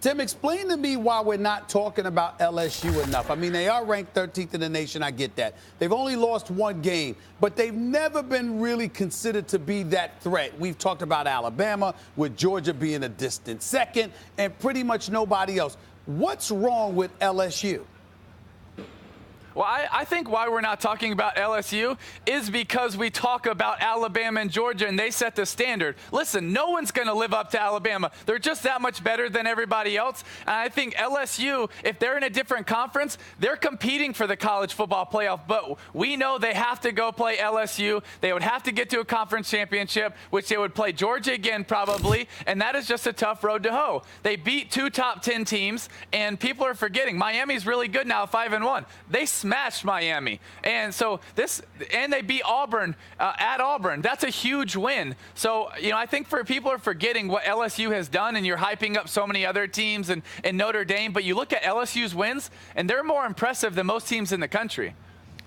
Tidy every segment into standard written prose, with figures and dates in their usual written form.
Tim, explain to me why we're not talking about LSU enough. I mean, they are ranked 13th in the nation. I get that. They've only lost one game, but they've never been really considered to be that threat. We've talked about Alabama, with Georgia being a distant second, and pretty much nobody else. What's wrong with LSU? Well, I think why we're not talking about LSU is because we talk about Alabama and Georgia, and they set the standard. Listen, no one's going to live up to Alabama. They're just that much better than everybody else. And I think LSU, if they're in a different conference, they're competing for the college football playoff. But we know they have to go play LSU. They would have to get to a conference championship, which they would play Georgia again probably, and that is just a tough road to hoe. They beat 2 top 10 teams, and people are forgetting Miami's really good now, 5-1. They smashed Miami, and so and they beat Auburn at Auburn. That's a huge win. So I think people are forgetting what LSU has done, and you're hyping up so many other teams and Notre Dame, but you look at LSU's wins, and they're more impressive than most teams in the country.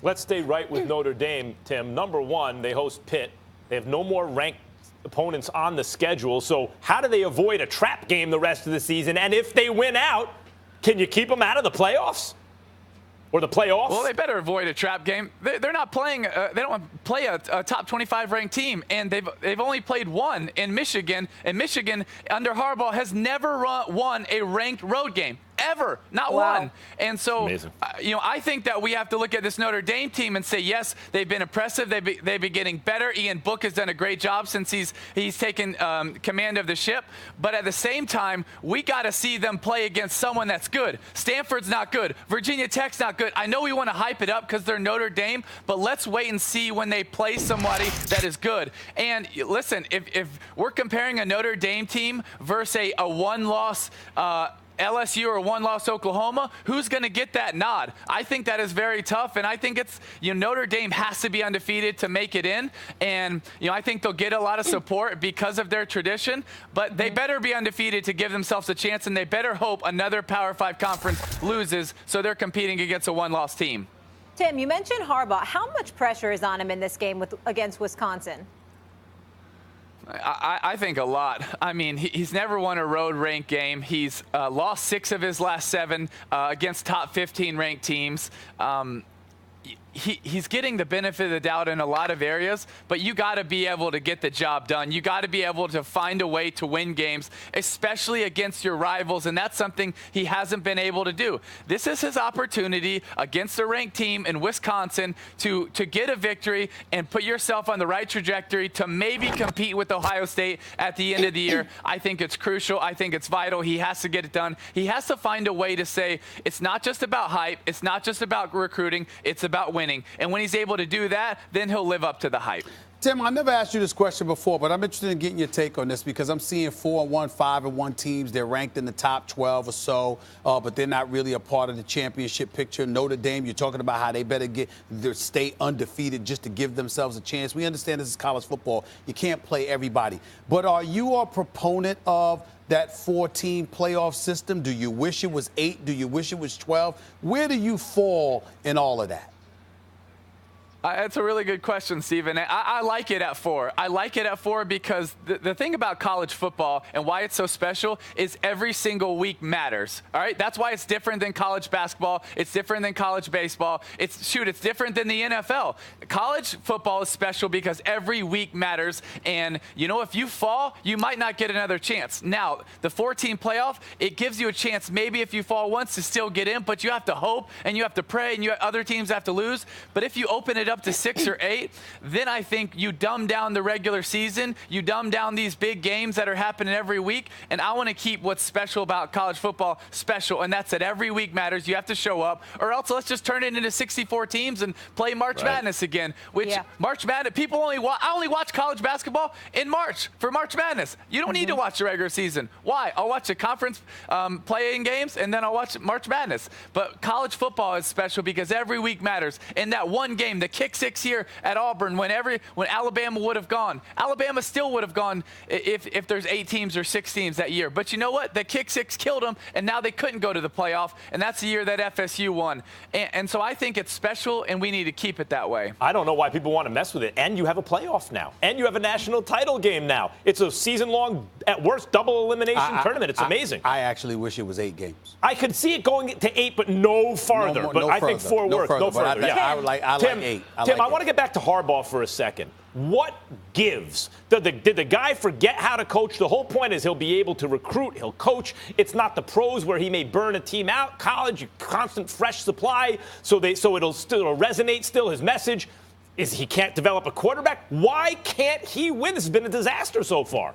Let's stay right with Notre Dame, Tim. Number one, they host Pitt. They have no more ranked opponents on the schedule. So how do they avoid a trap game the rest of the season? And if they win out, can you keep them out of the playoffs? Or the playoffs? Well, they better avoid a trap game. They're not playing. They don't play a top 25 ranked team, and they've only played one in Michigan. And Michigan under Harbaugh has never won a ranked road game. Ever. Not one. And so, I think that we have to look at this Notre Dame team and say, yes, they've been impressive. They've been getting better. Ian Book has done a great job since he's taken command of the ship. But at the same time, we got to see them play against someone that's good. Stanford's not good. Virginia Tech's not good. I know we want to hype it up because they're Notre Dame, but let's wait and see when they play somebody that is good. And listen, if we're comparing a Notre Dame team versus a one-loss LSU or one-loss Oklahoma, who's going to get that nod? I think that is very tough, and I think it's Notre Dame has to be undefeated to make it in, and I think they'll get a lot of support because of their tradition, but they better be undefeated to give themselves a chance, and they better hope another Power 5 conference loses so they're competing against a one-loss team. Tim, you mentioned Harbaugh. How much pressure is on him in this game against Wisconsin? I think a lot. I mean, he's never won a road ranked game. He's lost 6 of his last 7 against top 15 ranked teams. He's getting the benefit of the doubt in a lot of areas, but you got to be able to get the job done. You got to be able to find a way to win games, especially against your rivals, and that's something he hasn't been able to do. This is his opportunity against a ranked team in Wisconsin to get a victory and put yourself on the right trajectory to maybe compete with Ohio State at the end of the year. I think it's crucial. I think it's vital. He has to get it done. He has to find a way to say it's not just about hype. It's not just about recruiting. It's about winning. And when he's able to do that, then he'll live up to the hype. Tim, I never asked you this question before, but I'm interested in getting your take on this because I'm seeing 4-1, 5-1 teams. They're ranked in the top 12 or so, but they're not really a part of the championship picture. Notre Dame, you're talking about how they better stay undefeated just to give themselves a chance. We understand this is college football. You can't play everybody. But are you a proponent of that 4-team playoff system? Do you wish it was 8? Do you wish it was 12? Where do you fall in all of that? That's a really good question, Stephen. I like it at 4. I like it at 4 because the thing about college football and why it's so special is every single week matters. All right? That's why it's different than college basketball. It's different than college baseball. It's different than the NFL. College football is special because every week matters. And, if you fall, you might not get another chance. Now, the 4-team playoff, it gives you a chance maybe if you fall once to still get in, but you have to hope and you have to pray and other teams have to lose. But if you open it up to 6 or 8, then I think you dumb down the regular season. You dumb down these big games that are happening every week. And I want to keep what's special about college football special, and that's that every week matters. You have to show up, or else let's just turn it into 64 teams and play March Madness again. Which March Madness, people I only watch college basketball in March for March Madness. You don't need to watch the regular season. Why? I'll watch the conference playing games, and then I'll watch March Madness. But college football is special because every week matters. And that one game, the kick kick six here at Auburn when Alabama would have gone. Alabama still would have gone if there's 8 teams or 6 teams that year. But you know what? The kick six killed them, and now they couldn't go to the playoff, and that's the year that FSU won. And so I think it's special, and we need to keep it that way. I don't know why people want to mess with it. And you have a playoff now. And you have a national title game now. It's a season-long, at worst, double elimination tournament. It's amazing. I actually wish it was 8 games. I could see it going to 8, but no farther. I think 4 works. No further. I like 8. Tim, I want to get back to Harbaugh for a second. What gives? Did the guy forget how to coach? The whole point is he'll be able to recruit. He'll coach. It's not the pros where he may burn a team out. College, constant fresh supply, so it'll still resonate. Still, his message is he can't develop a quarterback. Why can't he win? This has been a disaster so far.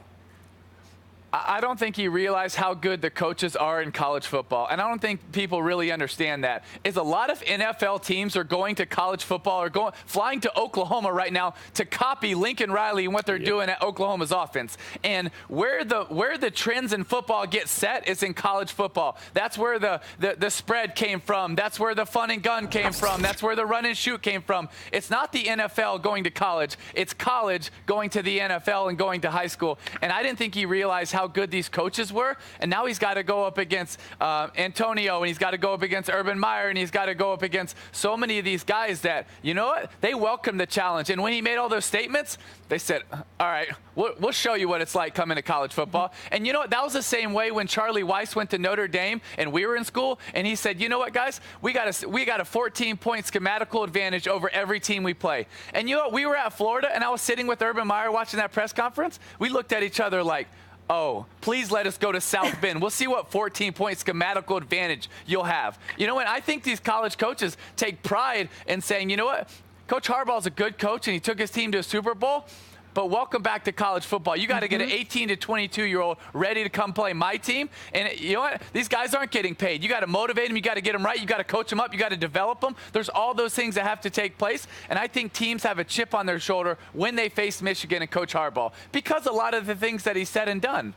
I don't think he realized how good the coaches are in college football, and I don't think people really understand that. Is a lot of NFL teams are going to college football or flying to Oklahoma right now to copy Lincoln Riley and what they're doing at Oklahoma's offense. And where the trends in football get set is in college football. That's where the spread came from. That's where the fun and gun came from. That's where the run and shoot came from. It's not the NFL going to college. It's college going to the NFL and going to high school. And I didn't think he realized how good these coaches were, and now he's got to go up against Antonio, and he's got to go up against Urban Meyer, and he's got to go up against so many of these guys that, you know what, they welcome the challenge. And when he made all those statements, they said, all right, we'll show you what it's like coming to college football. And you know what, that was the same way when Charlie Weiss went to Notre Dame and we were in school, and he said, you know what, guys, we got a 14-point schematical advantage over every team we play. And you know what, we were at Florida, and I was sitting with Urban Meyer watching that press conference. We looked at each other like, oh, please let us go to South Bend. We'll see what 14-point schematical advantage you'll have. You know what? I think these college coaches take pride in saying, you know what? Coach Harbaugh's a good coach, and he took his team to a Super Bowl. But welcome back to college football. You got to get an 18 to 22-year-old ready to come play my team. And you know what? These guys aren't getting paid. You got to motivate them. You got to get them right. You got to coach them up. You got to develop them. There's all those things that have to take place. And I think teams have a chip on their shoulder when they face Michigan and Coach Harbaugh because a lot of the things that he said and done.